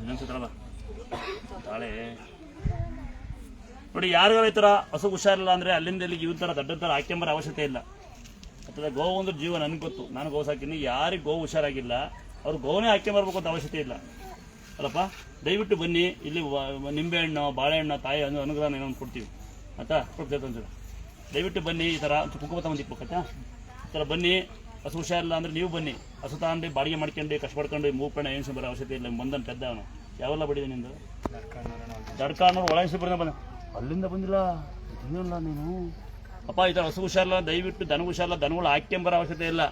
ನೆನ್ಸುತ್ತಲ್ಲ ತಾಳೆ ನೋಡಿ. ಯಾರಿಗಾರ ಈ ಥರ ಹಸು ಹುಷಾರಿಲ್ಲ ಅಂದರೆ ಅಲ್ಲಿಂದ ಇಲ್ಲಿಗೆ ಇವ್ರ ಥರ ದೊಡ್ಡ ಥರ ಹಾಕ್ಯಂಬರ ಅವಶ್ಯಕತೆ ಇಲ್ಲ. ಅಥವಾ ಗೋವು ಅಂದ್ರೆ ಜೀವ ನನಗೆ ಗೊತ್ತು, ನಾನು ಗೋವು ಸಾಕಿನಿ. ಯಾರಿಗೆ ಗೋವು ಹುಷಾರಾಗಿಲ್ಲ ಅವ್ರು ಗೋವನ್ನೇ ಹಾಕ್ಯಂಬರ್ಬೇಕು ಅಂತ ಅವಶ್ಯಕತೆ ಇಲ್ಲ ಅಲ್ಲಪ್ಪ. ದಯವಿಟ್ಟು ಬನ್ನಿ, ಇಲ್ಲಿ ನಿಂಬೆಹಣ್ಣು ಬಾಳೆಹಣ್ಣು ತಾಯಿ ಅನುಗ್ರಹ ಏನೋ ಕೊಡ್ತೀವಿ ಆಯ್ತಾ, ಕೊಡ್ತೈತೆ ಒಂಚೂರು. ದಯವಿಟ್ಟು ಬನ್ನಿ. ಈ ಥರ ಕುಂಕುಮ ತಗೊಂಡಿಪ್ಪು ಆಯ್ತಾ, ಈ ಥರ ಬನ್ನಿ. ಹಸು ಹುಷಾರಿಲ್ಲ ಅಂದರೆ ನೀವು ಬನ್ನಿ. ಹಸು ತಗೊಂಡು ಬಾಡಿಗೆ ಮಾಡ್ಕೊಂಡು ಕಷ್ಟಪಡ್ಕೊಂಡು ಮೂಪಣ್ಣ ಏನು ಬರೋ ಅವಶ್ಯಕತೆ ಇಲ್ಲ. ಬಂದನು ಪೆದ್ದ ಅವನು. ಯಾವೆಲ್ಲ ಬಡಿದೆ ನಿಂದು ದಡ್ಕಾನವ್ರು ಒಳಗಿಸಿ ಬಂದ ಅಲ್ಲಿಂದ ಬಂದಿಲ್ಲ ಇನ್ನಲ್ಲ ನೀನು ಅಪ್ಪ. ಈ ಥರ ಹಸು ಹುಷಾರಿಲ್ಲ ದಯವಿಟ್ಟು ದನಗೂ ಹುಷಾರಿಲ್ಲ, ದನಗಳು ಹಾಕ್ಯಂಬರೋ ಅವಶ್ಯಕತೆ ಇಲ್ಲ.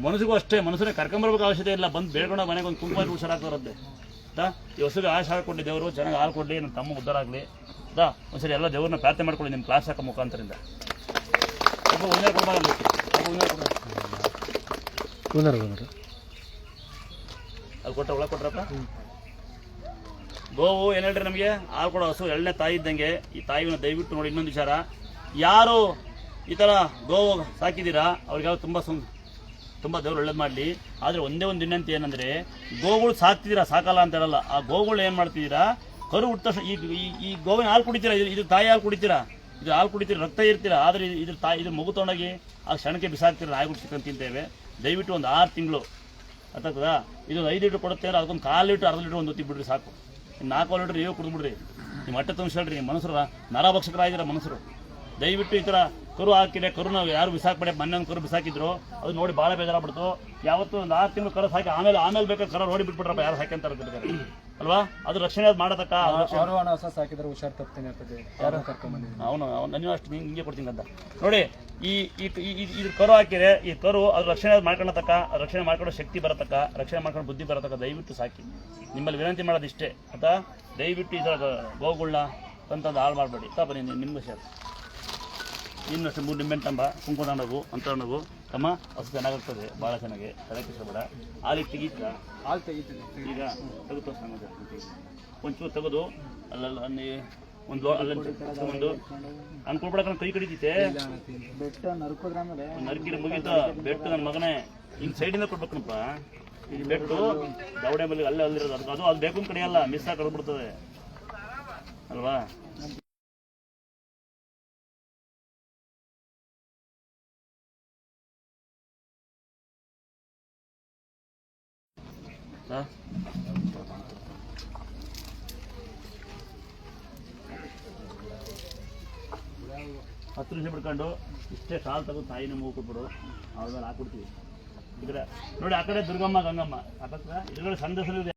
ಮನಸ್ಸಿಗೂ ಅಷ್ಟೇ, ಮನಸ್ಸನ್ನೇ ಕರ್ಕೊಂಬರ್ಬೇಕು ಅವಶ್ಯಕತೆ ಇಲ್ಲ. ಬಂದು ಬೇಡ್ಕೊಂಡು ಮನೆಗೆ ಒಂದು ಕುಂಕುಮ ಹುಷಾರಾಗ್ತಾರದ್ದೆ ಆಯ್ತಾ. ಈ ಹಸುಗೆ ಹಾಲು ಕೊಡಲಿ ದೇವರು, ಚೆನ್ನಾಗಿ ಹಾಲು ಕೊಡಲಿ, ನನ್ನ ತಮ್ಮ ಉದ್ಧಾರ ಆಗಲಿ ಆಯ್ತಾ. ಒಂದ್ಸರಿ ಎಲ್ಲ ದೇವ್ರನ್ನ ಪ್ರಾರ್ಥನೆ ಮಾಡ್ಕೊಳ್ಳಿ ನಿಮ್ಮ ಕ್ಲಾಸ್ ಹಾಕೋ ಮುಖಾಂತರಿಂದ. ಒಂದೇ ಕೊಡಬಾರಲ್ಲ ಅಲ್ಲಿ ಕೊಟ್ಟ ಒಳಗೆ ಕೊಟ್ರಪ್ಪ. ಗೋವು ಏನು ಹೇಳ್ರಿ ನಮಗೆ ಹಾಲು ಕೊಡೋ ಹಸು ಎಳ್ಳೆ ತಾಯಿ ಇದ್ದಂಗೆ. ಈ ತಾಯಿನ ದಯವಿಟ್ಟು ನೋಡಿ. ಇನ್ನೊಂದು ವಿಚಾರ, ಯಾರು ಈ ಥರ ಗೋವು ಸಾಕಿದ್ದೀರಾ ಅವ್ರಿಗೆ ಯಾವ ತುಂಬ ದೇವ್ರು ಒಳ್ಳೇದು ಮಾಡಲಿ. ಆದರೆ ಒಂದೇ ಒಂದು ವಿನಂತಿ ಏನಂದರೆ, ಗೋಗಳು ಸಾಕ್ತಿದ್ದೀರಾ, ಸಾಕಲ್ಲ ಅಂತ ಹೇಳಲ್ಲ. ಆ ಗೋಗಳು ಏನು ಮಾಡ್ತಿದ್ದೀರಾ, ಕರು ಹುಟ್ಟ ತಕ್ಷಣ ಈ ಗೋವಿನ ಹಾಲು ಕುಡಿತೀರಾ, ಇದು ತಾಯಿ ಹಾಲು ಕುಡಿತೀರಾ, ಇದು ಹಾಲು ಕುಡಿತೀರಾ, ರಕ್ತ ಇರ್ತೀರಾ. ಆದರೆ ಇದ್ರ ಇದ್ರ ಮಗು ತೊಗೊಂಡೋಗಿ ಆ ಕ್ಷಣಕ್ಕೆ ಬಿಸಾಕ್ತೀರ, ನಾಯಿ ಹುಟ್ಟಿಸ್ಕೊಂಡು ತಿಂತೇವೆ. ದಯವಿಟ್ಟು ಒಂದು 6 ತಿಂಗಳು ಅರ್ಥಾಗ್ತದಾ. ಇದು 5 ಲೀಟ್ರ್ ಕೊಡುತ್ತೆ ಅಂದ್ರೆ ಅದಕ್ಕೊಂದು 1/4 ಲೀಟ್ರ್ 1/2 ಲೀಟ್ರ್ ಒಂದು ಹೊತ್ತಿ ಬಿಡ್ರಿ ಸಾಕು. 4 ಲೀಟ್ರ್ ನೀವು ಕುಡಿದ್ಬಿಡ್ರಿ. ನಿಮ್ಮ ಹೊಟ್ಟೆ ತುಂಬಿಸಿ ಹೇಳ್ರಿ. ನಿಮ್ಮ ಮನುಷ್ಯರ ನರಭಕ್ಷಕರಾಗಿದ್ದೀರ ಮನುಷ್ಯರು. ದಯವಿಟ್ಟು ಈ ಥರ ಕರು ಹಾಕಿದೆ, ಕರುನ ಯಾರು ಬಿಸಾಕ್ಬೇಡಿ. ಮೊನ್ನೆ ಒಂದು ಕರು ಬಿಸಾಕಿದ್ರು, ಅದು ನೋಡಿ ಭಾಳ ಬೇಜಾರಾಗ್ಬಿಡ್ತು. ಯಾವತ್ತು ಒಂದು 6 ತಿಂಗಳು ಕರು ಸಾಕಿ ಆಮೇಲೆ ಬೇಕಾದ್ರೆ ಕರ ನೋಡಿ ಬಿಟ್ಬಿಟ್ರಪ್ಪ, ಯಾರು ಸಾಕ್ಯಂತಾರೆ ಅಲ್ವಾ. ಅದು ರಕ್ಷಣೆ ಮಾಡತಕ್ಕ ಹೊಸ ಸಾಕಿದ್ರೆ ಹುಷಾರು ತಪ್ತೇನೆ ಆಗ್ತದೆ. ಯಾರು ಕರ್ಕೊಂಡ್ಬಂದಿದ್ದೀನಿ ಅವನು ನೀವು ಅಷ್ಟು ಹಿಂಗೆ ಕೊಡ್ತೀನಿ ಅಂತ ನೋಡಿ. ಇದು ಕರು ಹಾಕಿದ್ರೆ ಈ ಕರು ಅದು ರಕ್ಷಣೆ ಮಾಡ್ಕೊಳತಕ್ಕ, ರಕ್ಷಣೆ ಮಾಡ್ಕೊಳ್ಳೋ ಶಕ್ತಿ ಬರತಕ್ಕ, ರಕ್ಷಣೆ ಮಾಡ್ಕೊಂಡು ಬುದ್ಧಿ ಬರತಕ್ಕ ದಯವಿಟ್ಟು ಸಾಕಿ. ನಿಮ್ಮಲ್ಲಿ ವಿನಂತಿ ಮಾಡೋದು ಇಷ್ಟೇ ಆಯ್ತಾ. ದಯವಿಟ್ಟು ಈ ಥರ ಗೋಗಳನ್ನ ತಂತಂದು ಹಾಳು ಮಾಡಬೇಡಿ. ಬನ್ನಿ ನಿಮ್ಗೆ ಹುಷಾರು. ಇನ್ನಷ್ಟು 3 ನಿಂಬೆಹಣ್ಣು ತಂಬ, ಕುಂಕುಮ ತಗೊಂಡೋಗು ಅಂತ ತಗೊಂಡೋಗು ತಮ್ಮ. ಹಸು ಚೆನ್ನಾಗಾಗ್ತದೆ, ಭಾಳ ಚೆನ್ನಾಗಿ. ತಲೆಗೆ ಇಷ್ಟಬೇಡ. ಹಾಲಿಗೆ ತೆಗೀತಾ ಹಾಲು ತೆಗಿತೀನಿ ಈಗ ತೆಗೆದು ಒಂಚೂರು ತೆಗೆದು ಅಲ್ಲಲ್ಲ ಒಂದು ಒಂದು ಅನ್ಕೊಳ್ಬೇಡ. ಕೈ ಕಡಿತೈತೆ ಬೆಟ್ಟ ನರ್ಕೋದ್ರ ಆಮೇಲೆ ನರ್ಕಿರ ಮುಗಿತ ಬೆಟ್ಟು. ನನ್ನ ಮಗನೇ ಹಿಂಗೆ ಸೈಡಿಂದ ಕೊಡ್ಬೇಕನಪ್ಪ. ಈ ಬೆಟ್ಟು ದವಡೆ ಮೇಲೆ ಅಲ್ಲೇ ಅಲ್ಲಿರೋದು, ಅದು ಬೇಕು ಕಡೆಯಲ್ಲ, ಮಿಸ್ ಆಗಿ ಕಳ್ಬಿಡ್ತದೆ ಅಲ್ವಾ. ಹಾಂ 10 ನಿಮಿಷ ಬಿಡ್ಕೊಂಡು ಇಷ್ಟೇ ಸಾಲು ತೆಗೆದು ತಾಯಿನ ಮೂಗು ಕೊಟ್ಬಿಡು. ಅವ್ರ ಮೇಲೆ ಹಾಕ್ಬಿಡ್ತೀವಿ. ಇದ್ರೆ ನೋಡಿ ಆ ಕಡೆ ದುರ್ಗಮ್ಮ ಗಂಗಮ್ಮ ಹಾಕತ್ರ ಇದ್ರಲ್ಲಿ ಸಂದೇಶ